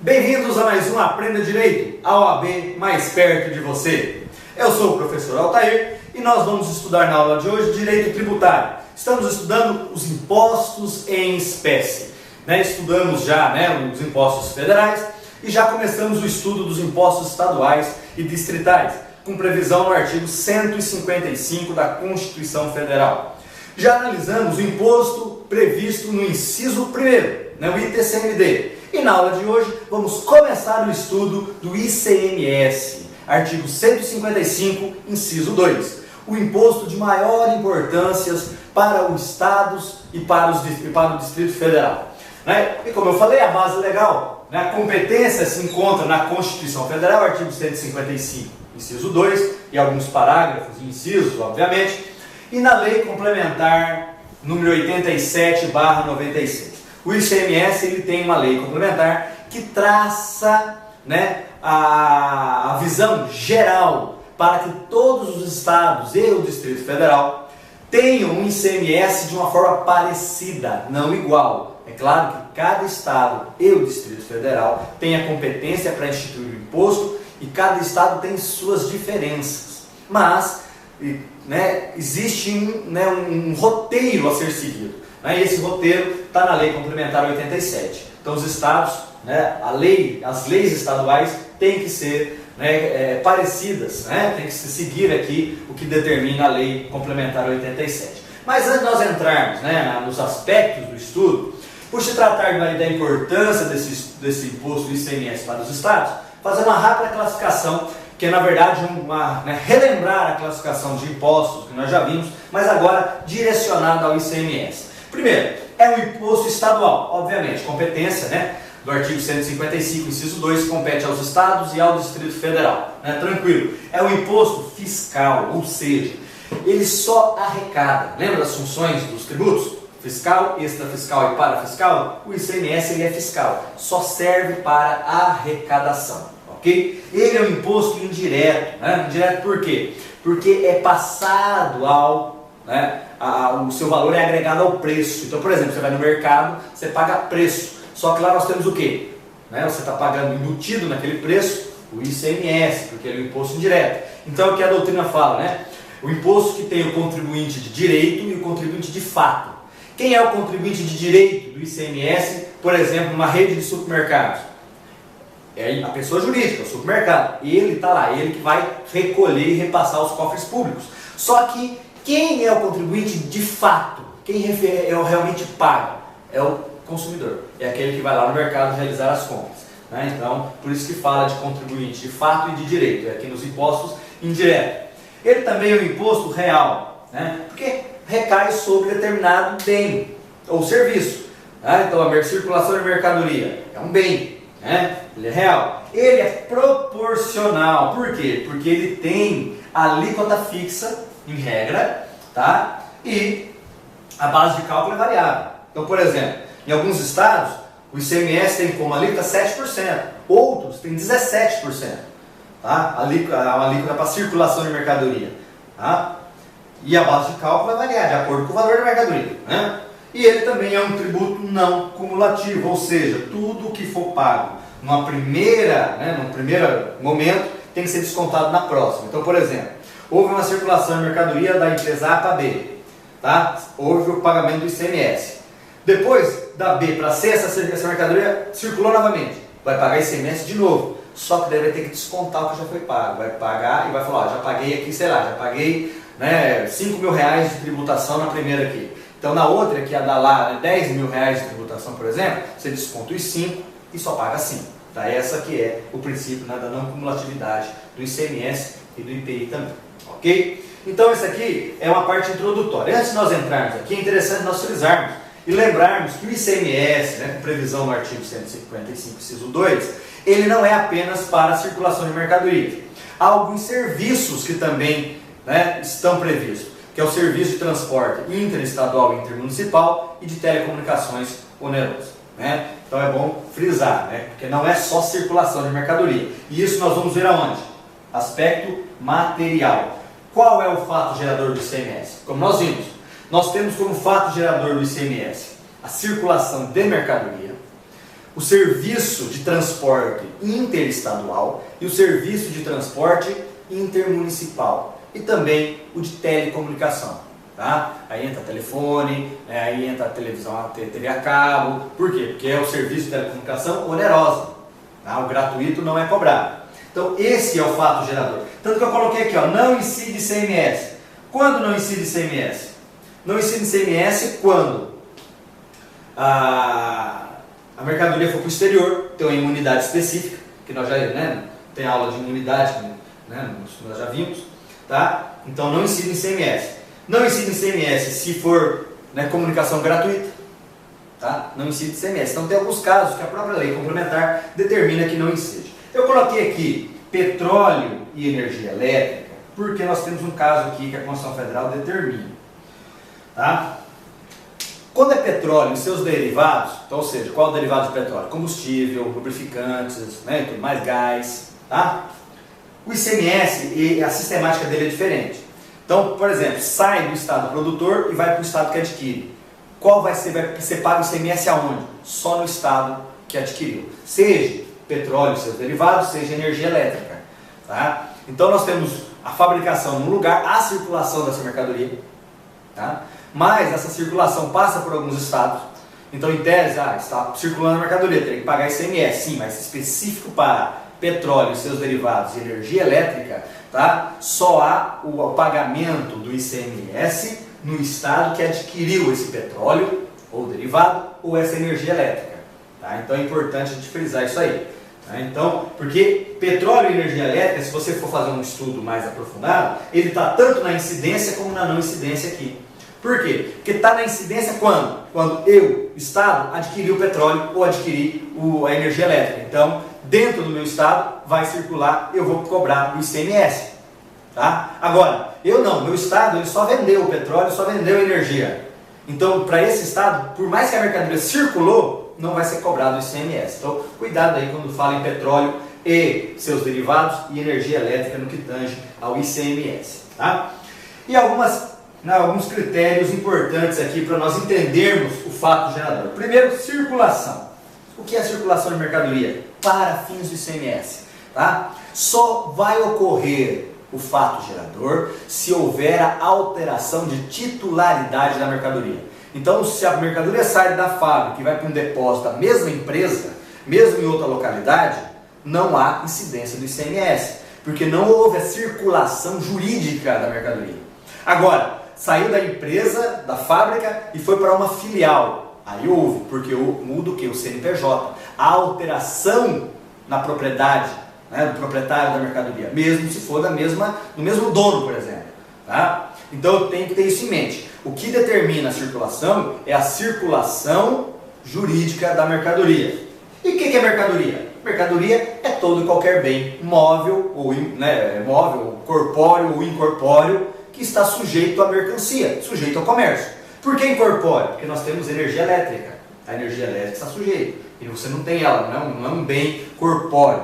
Bem-vindos a mais um Aprenda Direito, a OAB mais perto de você. Eu sou o professor Altair e nós vamos estudar na aula de hoje Direito Tributário. Estamos estudando os impostos em espécie. Estudamos já os impostos federais e já começamos o estudo dos impostos estaduais e distritais, com previsão no artigo 155 da Constituição Federal. Já analisamos o imposto previsto no inciso 1º, o ITCMD. E na aula de hoje vamos começar o estudo do ICMS, artigo 155, inciso 2. O imposto de maior importância para os estados e para o Distrito Federal. E como eu falei, a base legal, a competência se encontra na Constituição Federal, artigo 155, inciso 2, e alguns parágrafos e incisos, obviamente, e na Lei Complementar número 87/96. O ICMS ele tem uma lei complementar que traça a visão geral para que todos os estados e o Distrito Federal tenham um ICMS de uma forma parecida, não igual. É claro que cada estado e o Distrito Federal tem a competência para instituir o imposto e cada estado tem suas diferenças. Mas existe um roteiro a ser seguido. E esse roteiro está na Lei Complementar 87. Então os estados, as leis estaduais têm que ser parecidas, tem que se seguir aqui o que determina a Lei Complementar 87. Mas antes de nós entrarmos nos aspectos do estudo, por se tratar da importância desse imposto ICMS para os estados, fazer uma rápida classificação, que é na verdade relembrar a classificação de impostos que nós já vimos, mas agora direcionado ao ICMS. Primeiro, é um imposto estadual, obviamente, competência do artigo 155, inciso 2, compete aos estados e ao Distrito Federal. Tranquilo. É um imposto fiscal, ou seja, ele só arrecada. Lembra das funções dos tributos? Fiscal, extrafiscal e parafiscal? O ICMS ele é fiscal, só serve para arrecadação. Okay? Ele é um imposto indireto. Indireto por quê? Porque é passado o seu valor é agregado ao preço. Então, por exemplo, você vai no mercado, você paga preço. Só que lá nós temos o quê? Você está pagando embutido naquele preço o ICMS, porque ele é um imposto indireto. Então, é o que a doutrina fala, o imposto que tem o contribuinte de direito e o contribuinte de fato. Quem é o contribuinte de direito do ICMS, por exemplo, numa rede de supermercados? É a pessoa jurídica, o supermercado. Ele está lá, ele que vai recolher e repassar aos cofres públicos. Só que quem é o contribuinte de fato? Quem realmente paga? É o consumidor. É aquele que vai lá no mercado realizar as compras. Então, por isso que fala de contribuinte de fato e de direito. É aqui nos impostos indiretos. Ele também é um imposto real, porque recai sobre determinado bem ou serviço. Então, a circulação de mercadoria é um bem. Ele é real. Ele é proporcional. Por quê? Porque ele tem a alíquota fixa, em regra, e a base de cálculo é variável. Então, por exemplo, em alguns estados, o ICMS tem como alíquota 7%, outros tem 17%. A alíquota para circulação de mercadoria. E a base de cálculo vai variar de acordo com o valor da mercadoria. E ele também é um tributo não cumulativo, ou seja, tudo que for pago num primeiro momento tem que ser descontado na próxima. Então, por exemplo, houve uma circulação de mercadoria da empresa A para B, houve o pagamento do ICMS. Depois da B para C, essa mercadoria circulou novamente, vai pagar ICMS de novo. Só que daí vai ter que descontar o que já foi pago. Vai pagar e vai falar, já paguei aqui, já paguei R$5.000 de tributação na primeira aqui. Então na outra, que ia dar lá R$10.000 de tributação, por exemplo, você desconta os 5 e só paga 5. Essa que é o princípio da não cumulatividade do ICMS e do IPI também. Ok? Então isso aqui é uma parte introdutória. Antes de nós entrarmos aqui, é interessante nós frisarmos e lembrarmos que o ICMS, com previsão no artigo 155, inciso 2, ele não é apenas para a circulação de mercadorias. Há alguns serviços que também estão previstos, que é o serviço de transporte interestadual e intermunicipal e de telecomunicações onerosas. Então é bom frisar, porque não é só circulação de mercadoria. E isso nós vamos ver aonde? Aspecto material. Qual é o fato gerador do ICMS? Como nós vimos, nós temos como fato gerador do ICMS a circulação de mercadoria, o serviço de transporte interestadual e o serviço de transporte intermunicipal e também o de telecomunicação. Tá? Aí entra telefone, aí entra televisão, TV a cabo. Por quê? Porque é o serviço de telecomunicação onerosa. Tá? O gratuito não é cobrado. Então esse é o fato gerador. Tanto que eu coloquei aqui, ó, não incide ICMS. Quando não incide ICMS? Não incide ICMS quando a mercadoria for para o exterior, tem uma imunidade específica, que nós já tem aula de imunidade, nós já vimos. Tá? Então não incide ICMS. Não incide ICMS se for comunicação gratuita. Tá? Não incide ICMS. Então tem alguns casos que a própria lei complementar determina que não incide. Eu coloquei aqui petróleo e energia elétrica, porque nós temos um caso aqui que a Constituição Federal determina. Tá? Quando é petróleo e seus derivados, então, ou seja, qual é o derivado de petróleo? Combustível, lubrificantes, tudo mais, gás. Tá? O ICMS e a sistemática dele é diferente. Então, por exemplo, sai do estado produtor e vai para o estado que adquire. Qual vai ser pago o ICMS aonde? Só no estado que adquiriu. Seja petróleo e seus derivados, seja energia elétrica. Tá? Então nós temos a fabricação num lugar, a circulação dessa mercadoria. Tá? Mas essa circulação passa por alguns estados. Então, em tese, está circulando a mercadoria, tem que pagar ICMS, sim, mas específico para petróleo e seus derivados e energia elétrica, tá? Só há o pagamento do ICMS no estado que adquiriu esse petróleo ou derivado ou essa energia elétrica. Tá? Então é importante a gente frisar isso aí. Tá? Então, porque petróleo e energia elétrica, se você for fazer um estudo mais aprofundado, ele está tanto na incidência como na não incidência aqui. Por quê? Porque está na incidência quando? Quando eu, Estado, adquiri o petróleo ou adquiri a energia elétrica. Então, dentro do meu Estado, vai circular, eu vou cobrar o ICMS. Tá? Agora, eu não, meu Estado ele só vendeu o petróleo, só vendeu a energia. Então, para esse Estado, por mais que a mercadoria circulou, não vai ser cobrado o ICMS. Então, cuidado aí quando fala em petróleo e seus derivados e energia elétrica no que tange ao ICMS. Tá? E alguns critérios importantes aqui para nós entendermos o fato gerador. Primeiro, circulação. O que é circulação de mercadoria? Para fins do ICMS. Tá? Só vai ocorrer o fato gerador se houver a alteração de titularidade da mercadoria. Então, se a mercadoria sai da fábrica e vai para um depósito da mesma empresa, mesmo em outra localidade, não há incidência do ICMS, porque não houve a circulação jurídica da mercadoria. Agora, saiu da empresa, da fábrica e foi para uma filial. Aí houve, porque muda o que? O CNPJ. A alteração na propriedade, do proprietário da mercadoria, mesmo se for do mesmo dono, por exemplo. Tá? Então eu tenho que ter isso em mente. O que determina a circulação é a circulação jurídica da mercadoria. E o que é mercadoria? Mercadoria é todo e qualquer bem móvel, corpóreo ou incorpóreo, que está sujeito à mercancia, sujeito ao comércio. Por que incorpóreo? Porque nós temos energia elétrica. A energia elétrica está sujeita. E você não tem ela, não é um bem corpóreo,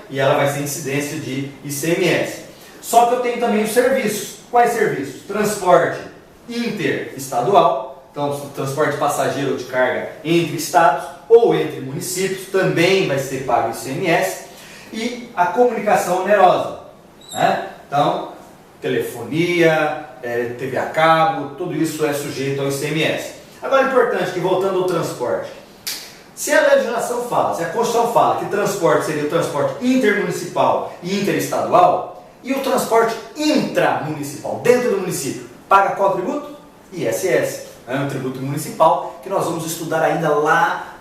E ela vai ser incidência de ICMS. Só que eu tenho também os serviços. Quais serviços? Transporte interestadual, então transporte passageiro ou de carga entre estados ou entre municípios, também vai ser pago ICMS. E a comunicação onerosa. Então, telefonia, TV a cabo, tudo isso é sujeito ao ICMS. Agora é importante que, voltando ao transporte, se a legislação fala, se a Constituição fala que transporte seria o transporte intermunicipal e interestadual, e o transporte intramunicipal, dentro do município, paga qual tributo? ISS, um tributo municipal, que nós vamos estudar ainda lá,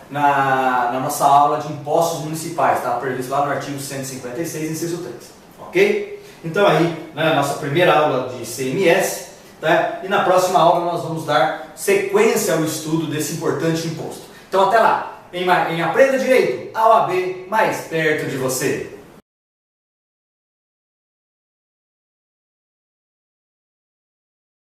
na nossa aula de impostos municipais, está previsto lá no artigo 156, inciso 3, ok? Então aí, na nossa primeira aula de ICMS, tá? E na próxima aula nós vamos dar sequência ao estudo desse importante imposto. Então até lá, em Aprenda Direito, a OAB mais perto de você.